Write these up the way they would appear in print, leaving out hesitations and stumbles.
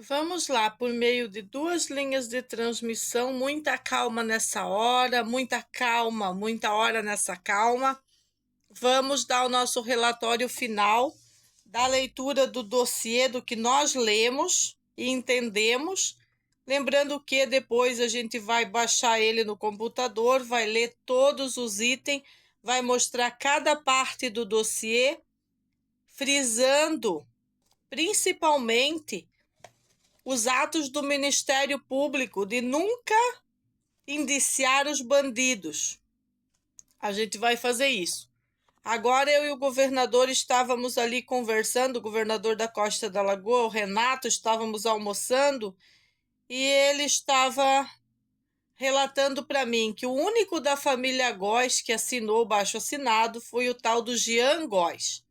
Vamos lá, por meio de duas linhas de transmissão, muita calma nessa hora, muita calma, muita hora nessa calma. Vamos dar o nosso relatório final da leitura do dossiê, do que nós lemos e entendemos. Lembrando que depois a gente vai baixar ele no computador, vai ler todos os itens, vai mostrar cada parte do dossiê, frisando principalmente os atos do Ministério Público de nunca indiciar os bandidos. A gente vai fazer isso. Agora eu e o governador estávamos ali conversando, o governador da Costa da Lagoa, o Renato, estávamos almoçando e ele estava relatando para mim que o único da família Góes que assinou o baixo-assinado foi o tal do Jean Góes.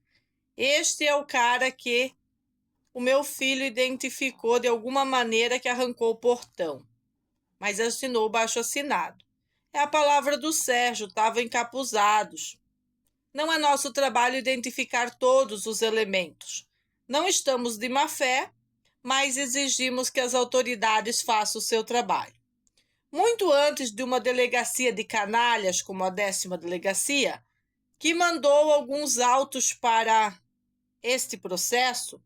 Este é o cara que o meu filho identificou de alguma maneira que arrancou o portão, mas assinou o baixo-assinado. É a palavra do Sérgio, estavam encapuzados. Não é nosso trabalho identificar todos os elementos. Não estamos de má fé, mas exigimos que as autoridades façam o seu trabalho. Muito antes de uma delegacia de canalhas, como a 10ª delegacia, que mandou alguns autos para este processo,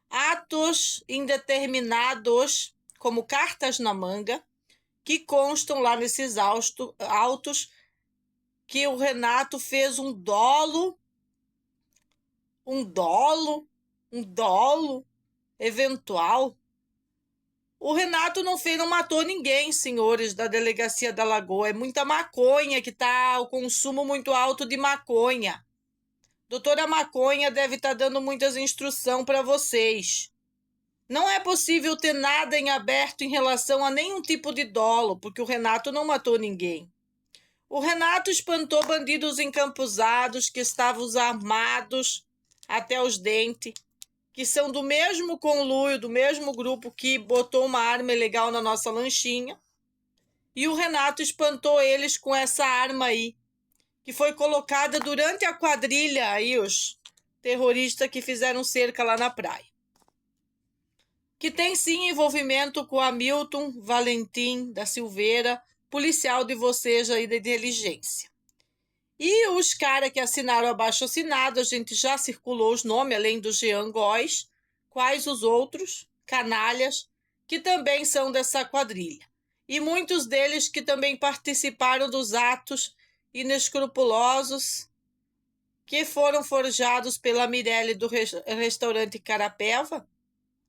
atos indeterminados, como cartas na manga, que constam lá nesses autos que o Renato fez um dolo eventual. O Renato não matou ninguém, senhores da Delegacia da Lagoa. É muita maconha que tá, o consumo muito alto de maconha. Doutora Maconha deve estar dando muitas instruções para vocês. Não é possível ter nada em aberto em relação a nenhum tipo de dolo, porque o Renato não matou ninguém. O Renato espantou bandidos encampuzados que estavam armados até os dentes, que são do mesmo conluio, do mesmo grupo que botou uma arma ilegal na nossa lanchinha. E o Renato espantou eles com essa arma aí, que foi colocada durante a quadrilha aí, os terroristas que fizeram cerca lá na praia. Que tem sim envolvimento com Hamilton Valentim da Silveira, policial de vocês aí da inteligência. E os caras que assinaram abaixo-assinado, a gente já circulou os nomes, além do Jean Góes, quais os outros canalhas que também são dessa quadrilha. E muitos deles que também participaram dos atos inescrupulosos que foram forjados pela Mirelle do restaurante Carapeva,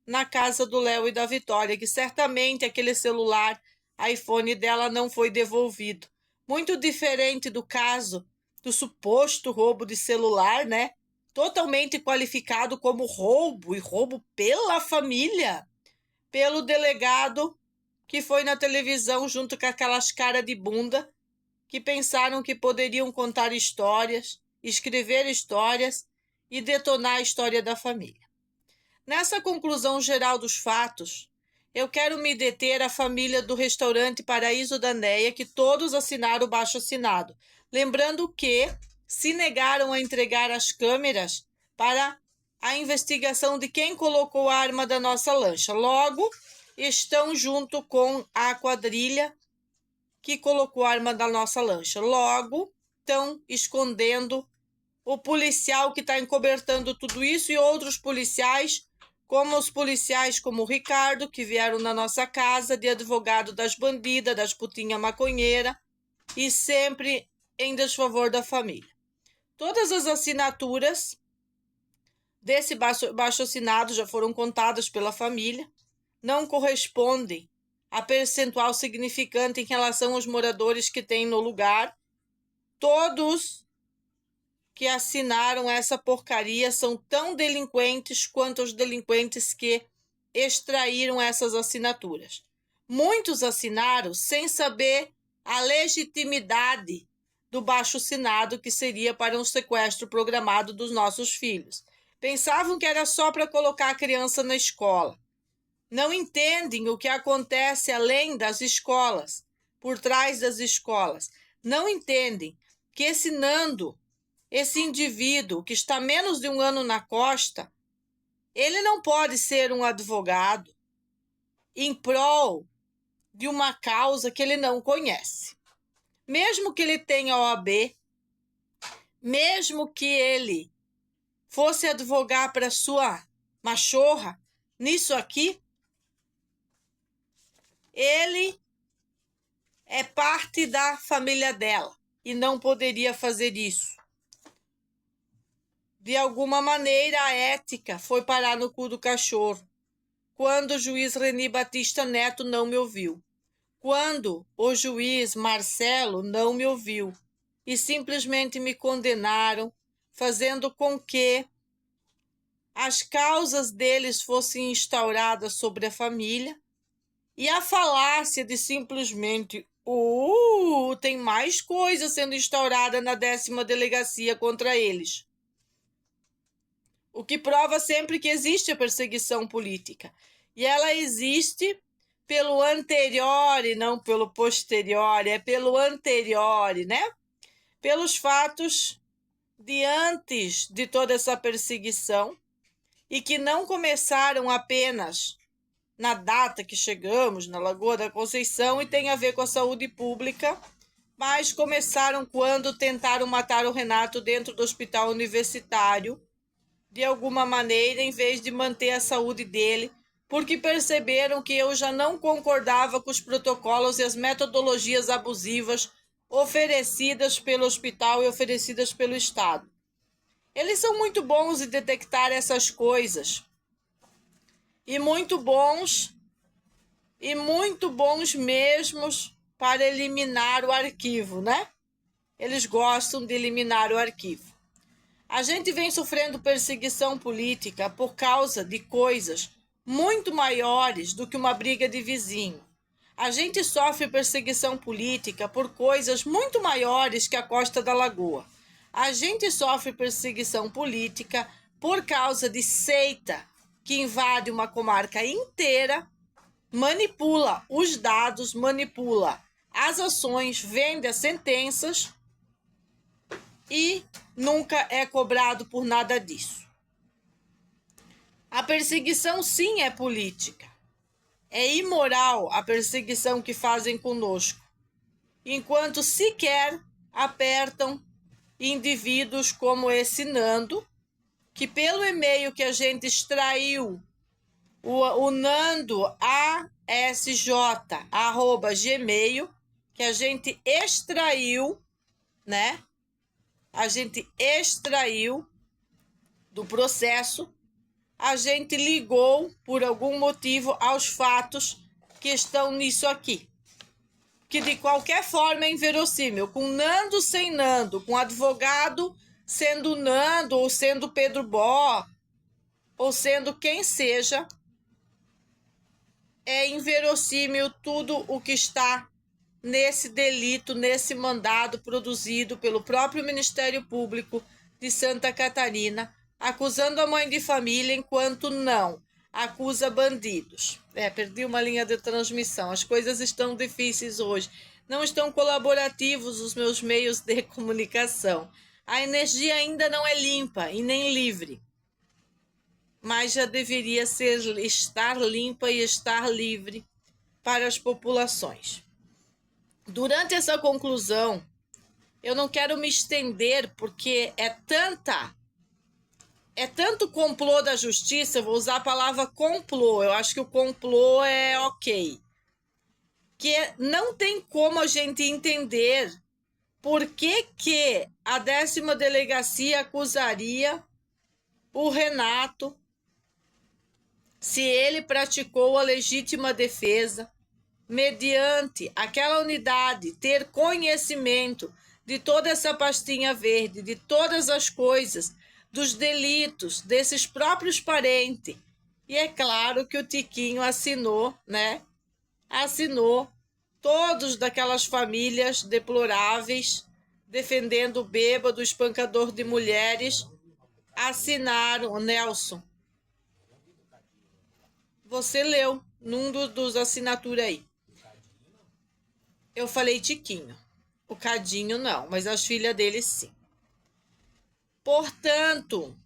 na casa do Léo e da Vitória, que certamente aquele celular iPhone dela não foi devolvido. Muito diferente do caso do suposto roubo de celular, né? Totalmente qualificado como roubo, e roubo pela família, pelo delegado que foi na televisão junto com aquelas caras de bunda que pensaram que poderiam contar histórias, escrever histórias e detonar a história da família. Nessa conclusão geral dos fatos, eu quero me deter à família do restaurante Paraíso da Neia, que todos assinaram o baixo-assinado, lembrando que se negaram a entregar as câmeras para a investigação de quem colocou a arma da nossa lancha. Logo, estão junto com a quadrilha que colocou a arma da nossa lancha. Logo, estão escondendo o policial que está encobertando tudo isso e outros policiais, como os policiais como o Ricardo, que vieram na nossa casa de advogado das bandidas, das putinhas maconheiras, e sempre em desfavor da família. Todas as assinaturas desse baixo-assinado já foram contadas pela família, não correspondem a percentual significante em relação aos moradores que tem no lugar. Todos que assinaram essa porcaria são tão delinquentes quanto os delinquentes que extraíram essas assinaturas. Muitos assinaram sem saber a legitimidade do baixo-assinado, que seria para um sequestro programado dos nossos filhos. Pensavam que era só para colocar a criança na escola. Não entendem o que acontece além das escolas, por trás das escolas. Não entendem que esse Nando, esse indivíduo que está menos de um ano na costa, ele não pode ser um advogado, em prol de uma causa que ele não conhece. Mesmo que ele tenha OAB, mesmo que ele fosse advogar para sua machorra, nisso aqui, ele é parte da família dela e não poderia fazer isso. De alguma maneira, a ética foi parar no cu do cachorro, quando o juiz Reni Batista Neto não me ouviu, quando o juiz Marcelo não me ouviu e simplesmente me condenaram, fazendo com que as causas deles fossem instauradas sobre a família, e a falácia de simplesmente tem mais coisa sendo instaurada na 10ª delegacia contra eles. O que prova sempre que existe a perseguição política. E ela existe pelo anterior e não pelo posterior, é pelo anterior, né? Pelos fatos de antes de toda essa perseguição, e que não começaram apenas na data que chegamos na Lagoa da Conceição e tem a ver com a saúde pública, mas começaram quando tentaram matar o Renato dentro do hospital universitário, de alguma maneira, em vez de manter a saúde dele, porque perceberam que eu já não concordava com os protocolos e as metodologias abusivas oferecidas pelo hospital e oferecidas pelo Estado. Eles são muito bons em detectar essas coisas. E muito bons mesmo para eliminar o arquivo, né? Eles gostam de eliminar o arquivo. A gente vem sofrendo perseguição política por causa de coisas muito maiores do que uma briga de vizinho. A gente sofre perseguição política por coisas muito maiores que a Costa da Lagoa. A gente sofre perseguição política por causa de seita que invade uma comarca inteira, manipula os dados, manipula as ações, vende as sentenças e nunca é cobrado por nada disso. A perseguição, sim, é política. É imoral a perseguição que fazem conosco, enquanto sequer apertam indivíduos como esse Nando, que pelo e-mail que a gente extraiu, o Nando ASJ@gmail, que a gente extraiu, né? A gente extraiu do processo, a gente ligou por algum motivo aos fatos que estão nisso aqui, que de qualquer forma é inverossímil, com Nando sem Nando, com advogado sendo Nando ou sendo Pedro Bó, ou sendo quem seja, é inverossímil tudo o que está nesse delito, nesse mandado produzido pelo próprio Ministério Público de Santa Catarina, acusando a mãe de família, enquanto não acusa bandidos. Perdi uma linha de transmissão. As coisas estão difíceis hoje. Não estão colaborativos os meus meios de comunicação. A energia ainda não é limpa e nem livre, mas já deveria estar limpa e estar livre para as populações. Durante essa conclusão, eu não quero me estender, porque é tanto complô da justiça, eu vou usar a palavra complô, eu acho que o complô é ok, que não tem como a gente entender por que a 10ª delegacia acusaria o Renato se ele praticou a legítima defesa, mediante aquela unidade ter conhecimento de toda essa pastinha verde, de todas as coisas, dos delitos desses próprios parentes. E é claro que o Tiquinho assinou, né? Assinou todos daquelas famílias deploráveis, defendendo o bêbado, o espancador de mulheres, assinaram, o Nelson. Você leu num dos assinaturas aí. Eu falei Tiquinho. O Cadinho não, mas as filhas dele sim. Portanto,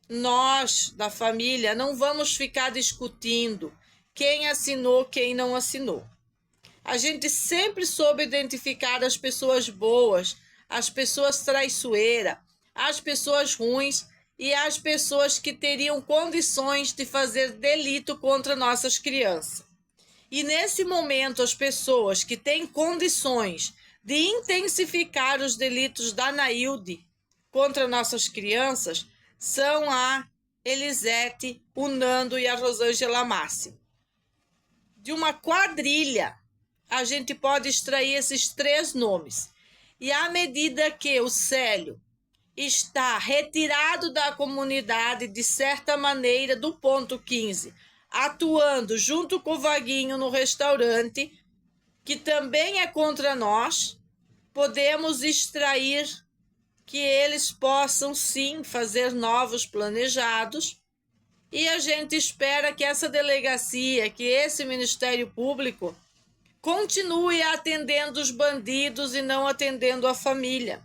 nós da família não vamos ficar discutindo quem assinou, quem não assinou. A gente sempre soube identificar as pessoas boas, as pessoas traiçoeiras, as pessoas ruins e as pessoas que teriam condições de fazer delito contra nossas crianças. E nesse momento, as pessoas que têm condições de intensificar os delitos da Nailde contra nossas crianças são a Elisete, o Nando e a Rosângela Máximo. De uma quadrilha, a gente pode extrair esses 3 nomes. E à medida que o Célio está retirado da comunidade, de certa maneira, do ponto 15, atuando junto com o Vaguinho no restaurante, que também é contra nós, podemos extrair que eles possam sim fazer novos planejados, e a gente espera que essa delegacia, que esse Ministério Público continue atendendo os bandidos e não atendendo a família.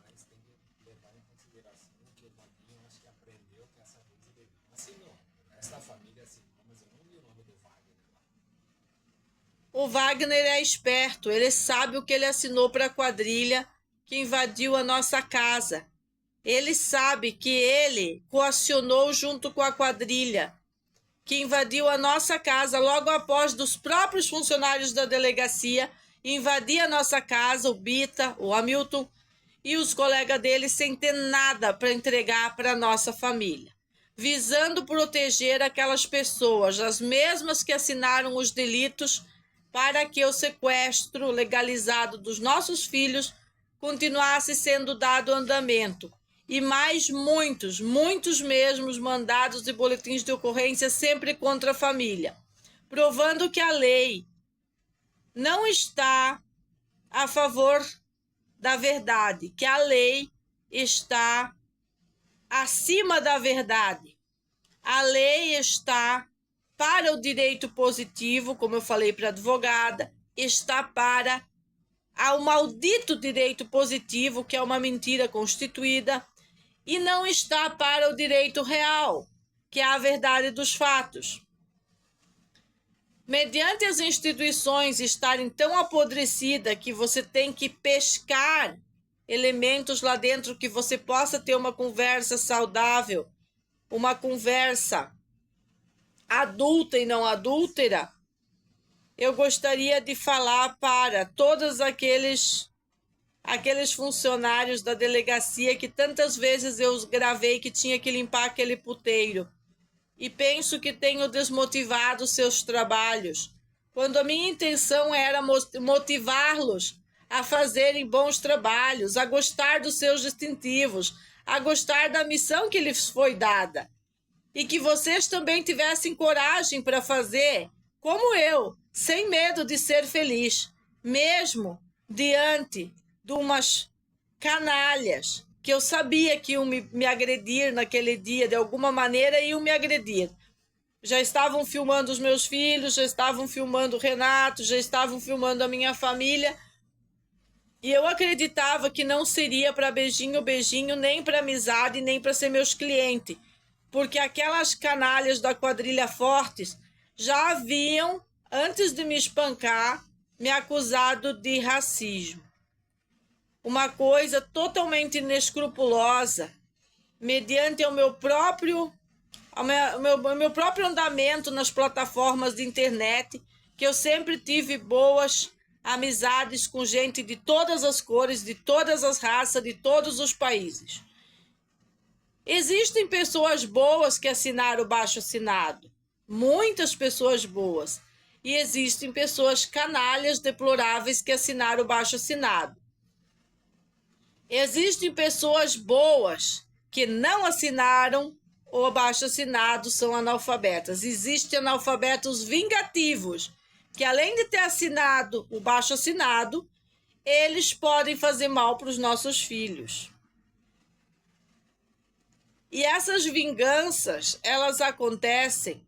Mas tem que levar em consideração que o Vaguinho, acho que aprendeu que essa vez ele assinou. O resto da família assinou, mas eu não vi o nome do Wagner lá. O Wagner é esperto, ele sabe o que ele assinou para a quadrilha que invadiu a nossa casa. Ele sabe que ele coacionou junto com a quadrilha que invadiu a nossa casa logo após dos próprios funcionários da delegacia invadir a nossa casa, o Bita, o Hamilton e os colegas dele sem ter nada para entregar para a nossa família, visando proteger aquelas pessoas, as mesmas que assinaram os delitos, para que o sequestro legalizado dos nossos filhos continuasse sendo dado andamento. E mais muitos mesmos mandados e boletins de ocorrência sempre contra a família, provando que a lei não está a favor da verdade, que a lei está acima da verdade. A lei está para o direito positivo, como eu falei para a advogada, está para o maldito direito positivo, que é uma mentira constituída, e não está para o direito real, que é a verdade dos fatos. Mediante as instituições estarem tão apodrecidas que você tem que pescar elementos lá dentro que você possa ter uma conversa saudável, uma conversa adulta e não adúltera, eu gostaria de falar para todos aqueles funcionários da delegacia que tantas vezes eu gravei que tinha que limpar aquele puteiro. E penso que tenho desmotivado seus trabalhos, quando a minha intenção era motivá-los a fazerem bons trabalhos, a gostar dos seus distintivos, a gostar da missão que lhes foi dada. E que vocês também tivessem coragem para fazer, como eu, sem medo de ser feliz, mesmo diante de umas canalhas que eu sabia que iam me agredir naquele dia, de alguma maneira iam me agredir. Já estavam filmando os meus filhos, já estavam filmando o Renato, já estavam filmando a minha família. E eu acreditava que não seria para beijinho, nem para amizade, nem para ser meus clientes. Porque aquelas canalhas da quadrilha Fortes já haviam, antes de me espancar, me acusado de racismo. Uma coisa totalmente inescrupulosa, mediante o meu próprio andamento nas plataformas de internet, que eu sempre tive boas amizades com gente de todas as cores, de todas as raças, de todos os países. Existem pessoas boas que assinaram o baixo-assinado, muitas pessoas boas, e existem pessoas canalhas deploráveis que assinaram o baixo-assinado. Existem pessoas boas que não assinaram o abaixo-assinado, são analfabetas. Existem analfabetos vingativos, que além de ter assinado o baixo-assinado, eles podem fazer mal para os nossos filhos. E essas vinganças, elas acontecem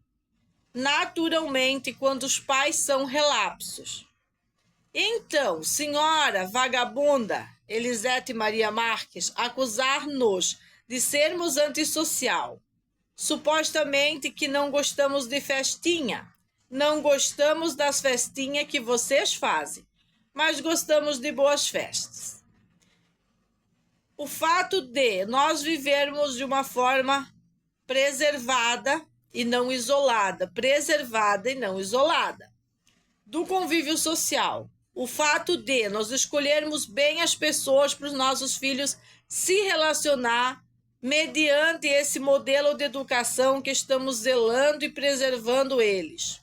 naturalmente quando os pais são relapsos. Então, senhora vagabunda Elisete Maria Marques, acusar-nos de sermos antissocial, supostamente que não gostamos de festinha, Não gostamos das festinhas que vocês fazem, mas gostamos de boas festas. O fato de nós vivermos de uma forma preservada e não isolada, do convívio social. O fato de nós escolhermos bem as pessoas para os nossos filhos se relacionar mediante esse modelo de educação que estamos zelando e preservando eles.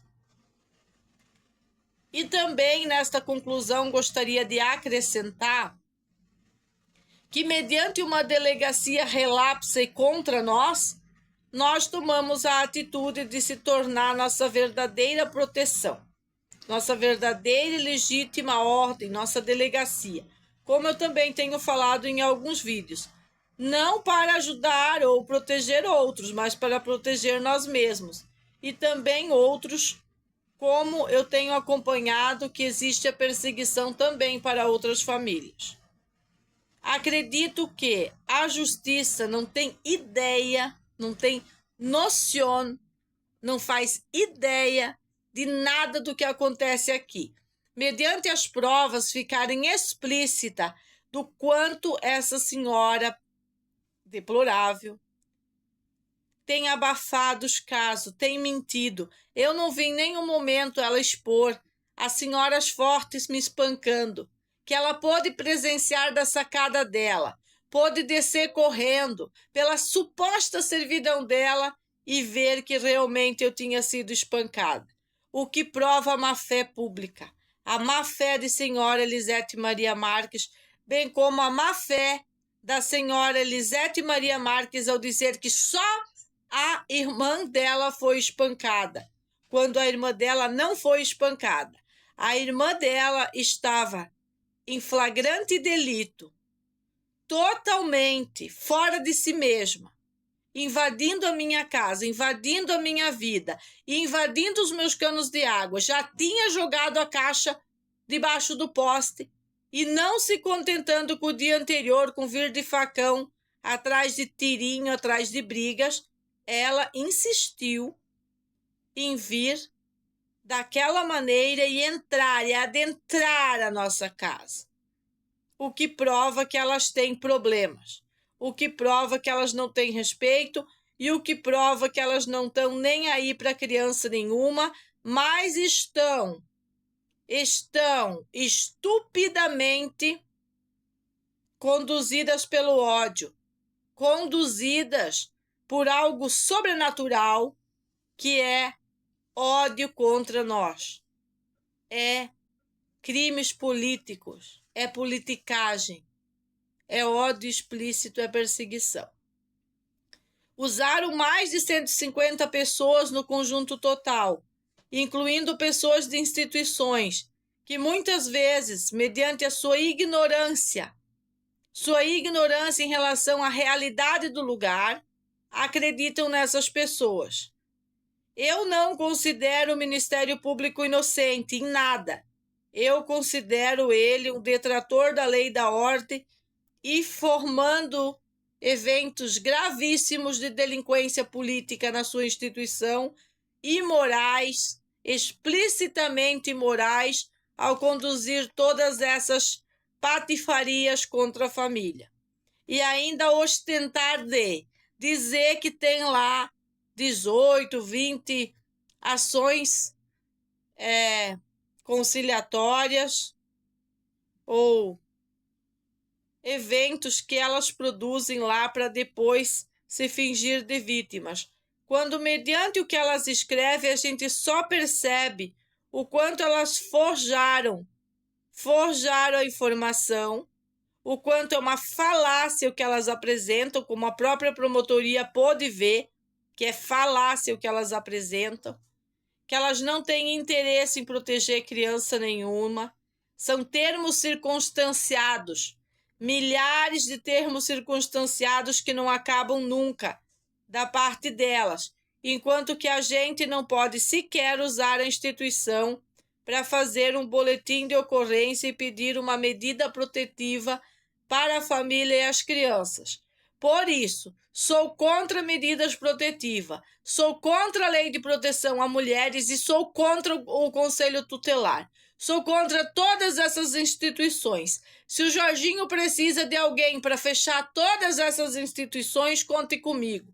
E também, nesta conclusão, gostaria de acrescentar que, mediante uma delegacia relapse contra nós tomamos a atitude de se tornar nossa verdadeira proteção, nossa verdadeira e legítima ordem, nossa delegacia. Como eu também tenho falado em alguns vídeos, não para ajudar ou proteger outros, mas para proteger nós mesmos e também outros, como eu tenho acompanhado que existe a perseguição também para outras famílias. Acredito que a justiça não tem ideia, não tem noção, não faz ideia de nada do que acontece aqui. Mediante as provas ficarem explícitas do quanto essa senhora deplorável tem abafado os casos, tem mentido. Eu não vi em nenhum momento ela expor as senhoras fortes me espancando, que ela pôde presenciar da sacada dela, pôde descer correndo pela suposta servidão dela e ver que realmente eu tinha sido espancada. O que prova a má-fé pública, a má-fé de senhora Elisete Maria Marques, bem como a má-fé da senhora Elisete Maria Marques ao dizer que só a irmã dela foi espancada, quando a irmã dela não foi espancada. A irmã dela estava em flagrante delito, totalmente fora de si mesma, invadindo a minha casa, invadindo a minha vida, invadindo os meus canos de água. Já tinha jogado a caixa debaixo do poste e não se contentando com o dia anterior, com vir de facão, atrás de tirinho, atrás de brigas, ela insistiu em vir daquela maneira e entrar e adentrar a nossa casa. O que prova que elas têm problemas, o que prova que elas não têm respeito e o que prova que elas não estão nem aí para criança nenhuma, mas estão estupidamente conduzidas pelo ódio, conduzidas por algo sobrenatural que é ódio contra nós, é crimes políticos, é politicagem, é ódio explícito, é perseguição. Usaram mais de 150 pessoas no conjunto total, incluindo pessoas de instituições, que muitas vezes, mediante a sua ignorância em relação à realidade do lugar, acreditam nessas pessoas. Eu não considero o Ministério Público inocente em nada. Eu considero ele um detrator da lei e da ordem e formando eventos gravíssimos de delinquência política na sua instituição, imorais, explicitamente imorais, ao conduzir todas essas patifarias contra a família. E ainda ostentar de dizer que tem lá 18, 20 ações conciliatórias ou eventos que elas produzem lá para depois se fingir de vítimas. Quando, mediante o que elas escrevem, a gente só percebe o quanto elas forjaram a informação, o quanto é uma falácia o que elas apresentam, como a própria promotoria pôde ver, que é falácia o que elas apresentam, que elas não têm interesse em proteger criança nenhuma. São termos circunstanciados, milhares de termos circunstanciados que não acabam nunca da parte delas, enquanto que a gente não pode sequer usar a instituição para fazer um boletim de ocorrência e pedir uma medida protetiva para a família e as crianças. Por isso, sou contra medidas protetivas, sou contra a lei de proteção a mulheres e sou contra o Conselho Tutelar. Sou contra todas essas instituições. Se o Jorginho precisa de alguém para fechar todas essas instituições, conte comigo.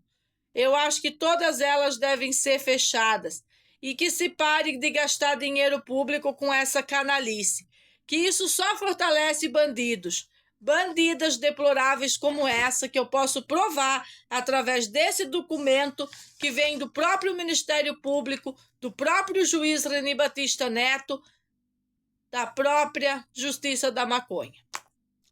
Eu acho que todas elas devem ser fechadas e que se pare de gastar dinheiro público com essa canalice, que isso só fortalece bandidos. Bandidas deploráveis como essa, que eu posso provar através desse documento que vem do próprio Ministério Público, do próprio juiz Reni Batista Neto, da própria Justiça da Maconha.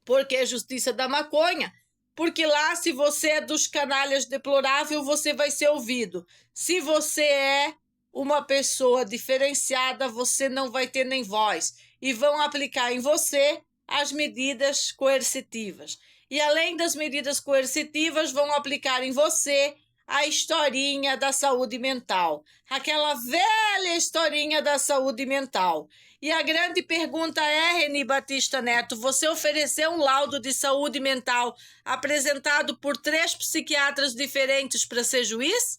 Por que Justiça da Maconha? Porque lá, se você é dos canalhas deploráveis, você vai ser ouvido. Se você é uma pessoa diferenciada, você não vai ter nem voz. E vão aplicar em você as medidas coercitivas. E além das medidas coercitivas, vão aplicar em você a historinha da saúde mental. Aquela velha historinha da saúde mental. E a grande pergunta é, Reni Batista Neto, você ofereceu um laudo de saúde mental apresentado por 3 psiquiatras diferentes para ser juiz?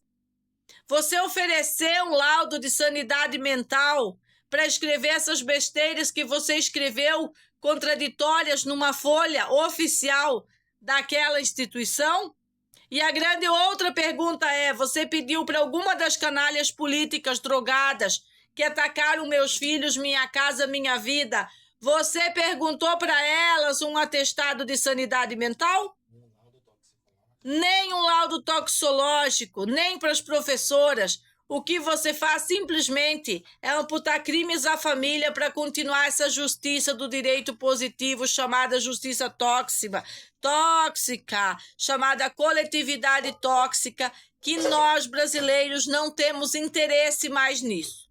Você ofereceu um laudo de sanidade mental para escrever essas besteiras que você escreveu contraditórias numa folha oficial daquela instituição? E a grande outra pergunta é, você pediu para alguma das canalhas políticas drogadas que atacaram meus filhos, minha casa, minha vida, você perguntou para elas um atestado de sanidade mental? Nem um laudo toxicológico, nem para as professoras. O que você faz simplesmente é amputar crimes à família para continuar essa justiça do direito positivo chamada justiça tóxica, chamada coletividade tóxica, que nós brasileiros não temos interesse mais nisso.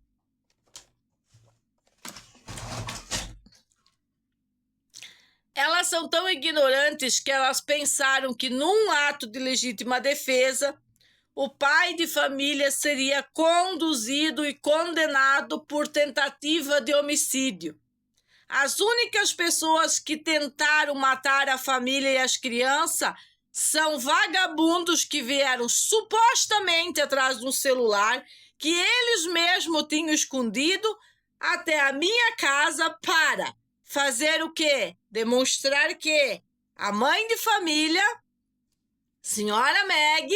Elas são tão ignorantes que elas pensaram que num ato de legítima defesa, o pai de família seria conduzido e condenado por tentativa de homicídio. As únicas pessoas que tentaram matar a família e as crianças são vagabundos que vieram supostamente atrás de um celular que eles mesmos tinham escondido até a minha casa para fazer o quê? Demonstrar que a mãe de família, senhora Meg,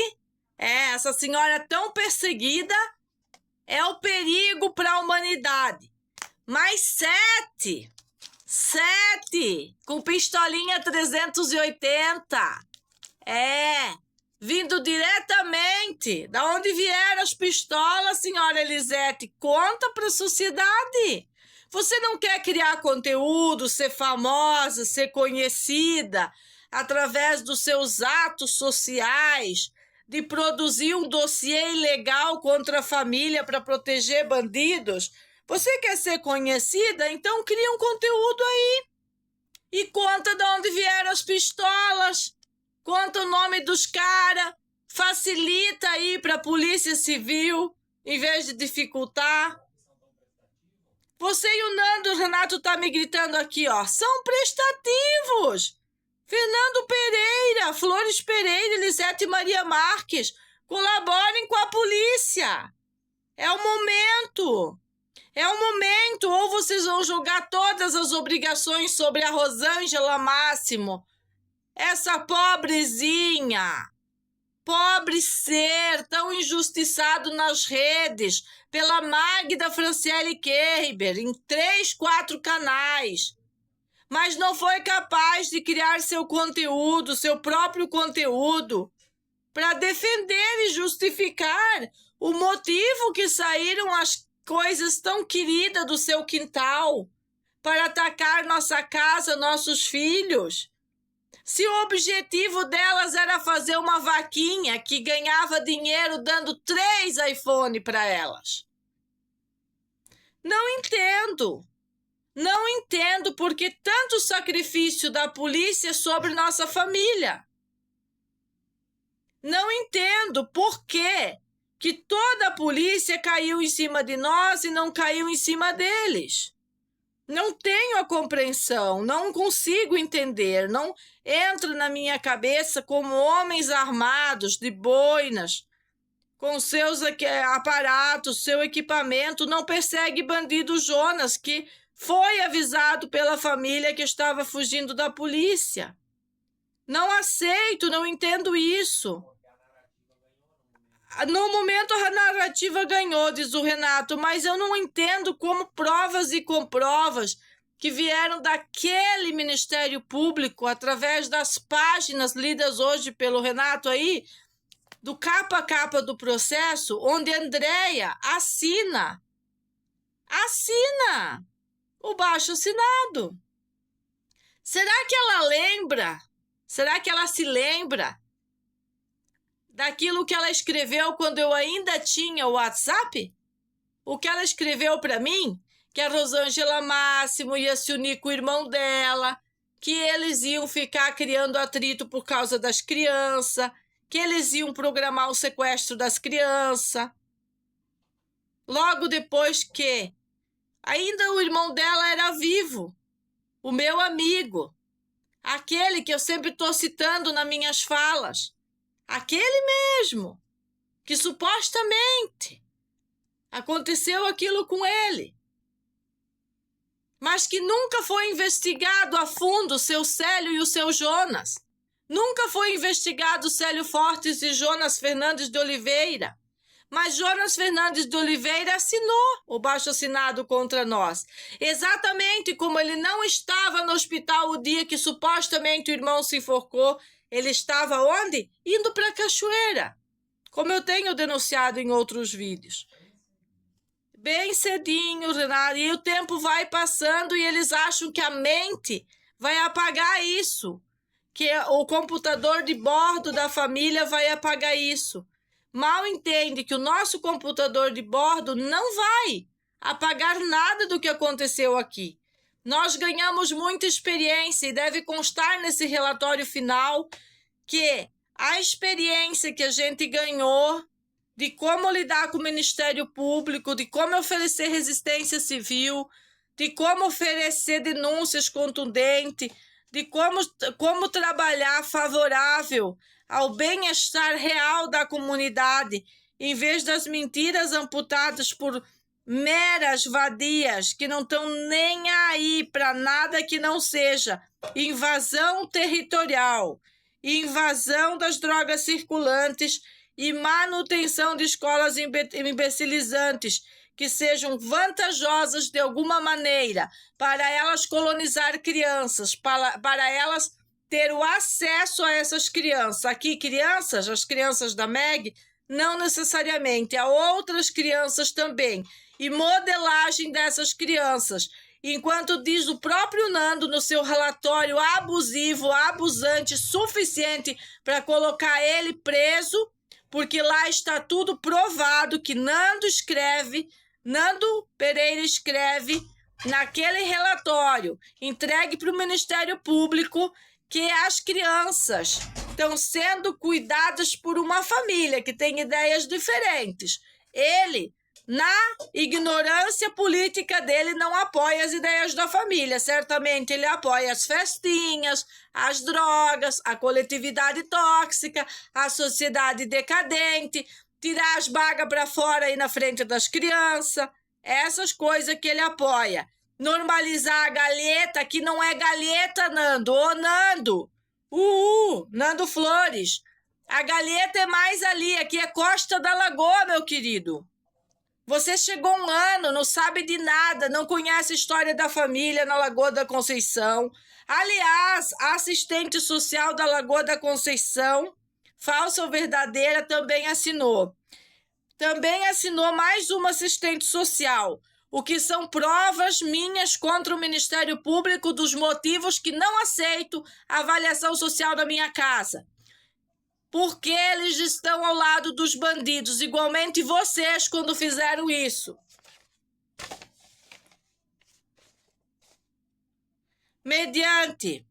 essa senhora tão perseguida, é o perigo para a humanidade. Mas 7 com pistolinha 380, vindo diretamente da onde vieram as pistolas, senhora Elisete, conta para a sociedade. Você não quer criar conteúdo, ser famosa, ser conhecida através dos seus atos sociais, de produzir um dossiê ilegal contra a família para proteger bandidos? Você quer ser conhecida? Então cria um conteúdo aí. E conta de onde vieram as pistolas, conta o nome dos caras, facilita aí para a Polícia Civil, em vez de dificultar. Você e o Nando, o Renato tá me gritando aqui, ó, são prestativos. Fernando Pereira, Flores Pereira, Elisete Maria Marques, colaborem com a polícia. É o momento. É o momento. Ou vocês vão jogar todas as obrigações sobre a Rosângela Máximo, essa pobrezinha. Pobre ser, tão injustiçado nas redes, pela Magda Franciele Kerber, em 3, 4 canais. Mas não foi capaz de criar seu conteúdo, seu próprio conteúdo, para defender e justificar o motivo que saíram as coisas tão queridas do seu quintal, para atacar nossa casa, nossos filhos. Se o objetivo delas era fazer uma vaquinha que ganhava dinheiro dando 3 iPhone para elas. Não entendo. Não entendo por que tanto sacrifício da polícia sobre nossa família. Não entendo por que toda a polícia caiu em cima de nós e não caiu em cima deles. Não tenho a compreensão, não consigo entender, não entra na minha cabeça como homens armados de boinas, com seus aparatos, seu equipamento, não persegue bandido Jonas, que foi avisado pela família que estava fugindo da polícia. Não aceito, não entendo isso. No momento a narrativa ganhou, diz o Renato, mas eu não entendo como provas e comprovas que vieram daquele Ministério Público, através das páginas lidas hoje pelo Renato aí, do capa a capa do processo, onde Andréia assina o baixo-assinado. Será que ela lembra? Será que ela se lembra daquilo que ela escreveu quando eu ainda tinha o WhatsApp? O que ela escreveu para mim? Que a Rosângela Máximo ia se unir com o irmão dela, que eles iam ficar criando atrito por causa das crianças, que eles iam programar o sequestro das crianças. Logo depois que ainda o irmão dela era vivo, o meu amigo, aquele que eu sempre estou citando nas minhas falas, aquele mesmo, que supostamente aconteceu aquilo com ele, mas que nunca foi investigado a fundo o seu Célio e o seu Jonas. Nunca foi investigado o Célio Fortes e Jonas Fernandes de Oliveira. Mas Jonas Fernandes de Oliveira assinou o baixo-assinado contra nós. Exatamente como ele não estava no hospital o dia que supostamente o irmão se enforcou, ele estava onde? Indo para a cachoeira, como eu tenho denunciado em outros vídeos. Bem cedinho, Renato, e o tempo vai passando e eles acham que a mente vai apagar isso, que o computador de bordo da família vai apagar isso. Mal entende que o nosso computador de bordo não vai apagar nada do que aconteceu aqui. Nós ganhamos muita experiência e deve constar nesse relatório final que a experiência que a gente ganhou de como lidar com o Ministério Público, de como oferecer resistência civil, de como oferecer denúncias contundentes, de como trabalhar favorável ao bem-estar real da comunidade, em vez das mentiras amputadas por meras vadias que não estão nem aí para nada que não seja invasão territorial, invasão das drogas circulantes e manutenção de escolas imbecilizantes que sejam vantajosas de alguma maneira para elas colonizar crianças, para elas ter o acesso a essas crianças. Aqui, crianças, as crianças da MEG, não necessariamente, há outras crianças também. E modelagem dessas crianças. Enquanto diz o próprio Nando no seu relatório abusivo, abusante, suficiente para colocar ele preso, porque lá está tudo provado que Nando Pereira escreve naquele relatório entregue para o Ministério Público que as crianças estão sendo cuidadas por uma família que tem ideias diferentes. Ele, na ignorância política dele, não apoia as ideias da família. Certamente ele apoia as festinhas, as drogas, a coletividade tóxica, a sociedade decadente, tirar as bagas para fora aí na frente das crianças. Essas coisas que ele apoia. Normalizar a galheta, que não é galheta, Nando. Ô, Nando! Nando Flores. A galheta é mais ali, aqui é Costa da Lagoa, meu querido. Você chegou um ano, não sabe de nada, não conhece a história da família na Lagoa da Conceição. Aliás, a assistente social da Lagoa da Conceição, falsa ou verdadeira, também assinou. Também assinou mais uma assistente social, o que são provas minhas contra o Ministério Público dos motivos que não aceito a avaliação social da minha casa. Porque eles estão ao lado dos bandidos, igualmente vocês quando fizeram isso. Mediante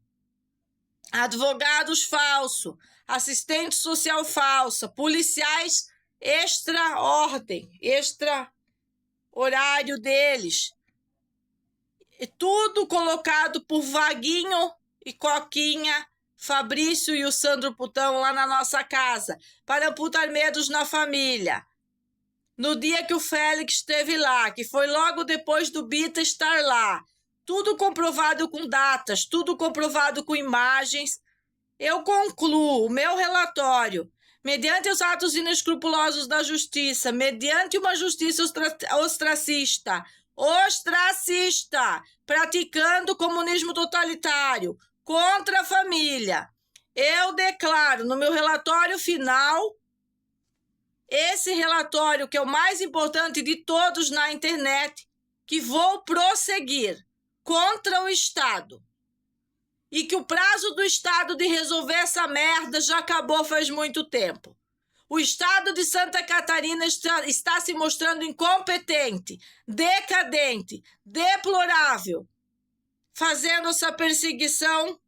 advogados falsos, assistente social falsa, policiais extra-ordem, extra-horário deles, E tudo colocado por Vaguinho e Coquinha, Fabrício e o Sandro Putão lá na nossa casa, para amputar medos na família. No dia que o Félix esteve lá, que foi logo depois do Bita estar lá, tudo comprovado com datas, tudo comprovado com imagens, eu concluo o meu relatório, mediante os atos inescrupulosos da justiça, mediante uma justiça ostracista, praticando comunismo totalitário contra a família. Eu declaro no meu relatório final, esse relatório que é o mais importante de todos na internet, que vou prosseguir contra o Estado. E que o prazo do Estado de resolver essa merda já acabou faz muito tempo. O Estado de Santa Catarina está se mostrando incompetente, decadente, deplorável, fazendo essa perseguição,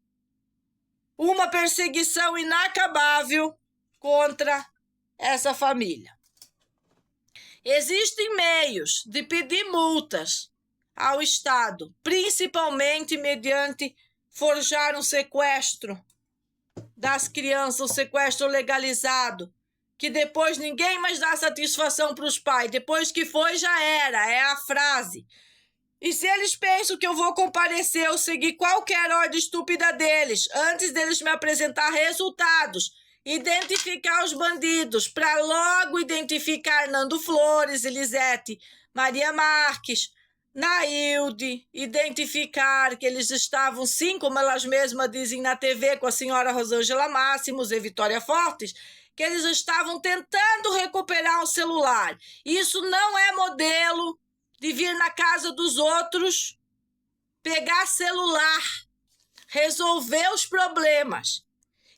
uma perseguição inacabável contra essa família. Existem meios de pedir multas ao Estado, principalmente mediante forjar um sequestro das crianças, um sequestro legalizado, que depois ninguém mais dá satisfação para os pais. Depois que foi, já era, é a frase. E se eles pensam que eu vou comparecer ou seguir qualquer ordem estúpida deles, antes deles me apresentar resultados, identificar os bandidos, para logo identificar Nando Flores, Elisete, Maria Marques, Nailde, identificar que eles estavam, sim, como elas mesmas dizem na TV, com a senhora Rosângela Máximos e Vitória Fortes, que eles estavam tentando recuperar um celular. Isso não é modelo de vir na casa dos outros, pegar celular, resolver os problemas.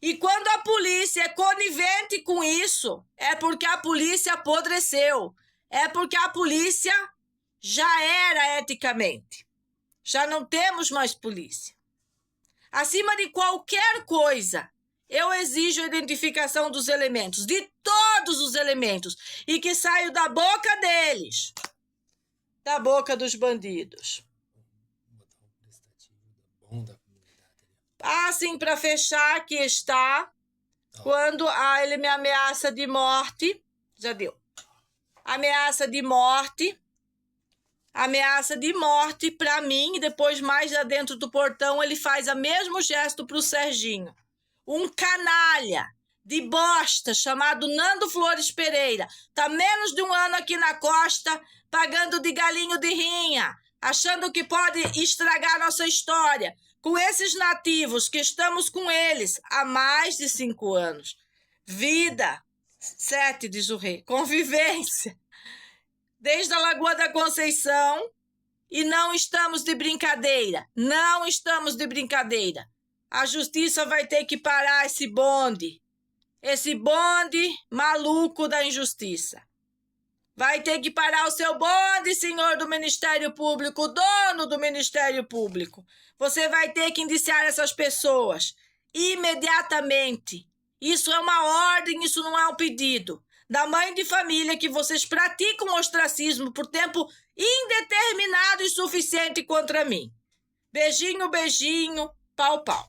E quando a polícia é conivente com isso, é porque a polícia apodreceu, é porque a polícia já era eticamente. Já não temos mais polícia. Acima de qualquer coisa, eu exijo a identificação dos elementos, de todos os elementos, e que saia da boca deles, da boca dos bandidos. Assim, para fechar, aqui está, quando ele me ameaça de morte, já deu, ameaça de morte para mim, e depois mais lá dentro do portão ele faz o mesmo gesto para o Serginho. Um canalha de bosta chamado Nando Flores Pereira, tá menos de um ano aqui na costa, pagando de galinho de rinha, achando que pode estragar nossa história, com esses nativos que estamos com eles há mais de 5 anos. Vida, 7, diz o rei, convivência, desde a Lagoa da Conceição, e não estamos de brincadeira, não estamos de brincadeira. A justiça vai ter que parar esse bonde maluco da injustiça. Vai ter que parar o seu bonde, senhor do Ministério Público, dono do Ministério Público. Você vai ter que indiciar essas pessoas imediatamente. Isso é uma ordem, isso não é um pedido. Da mãe de família que vocês praticam ostracismo por tempo indeterminado e suficiente contra mim. Beijinho, beijinho, pau, pau.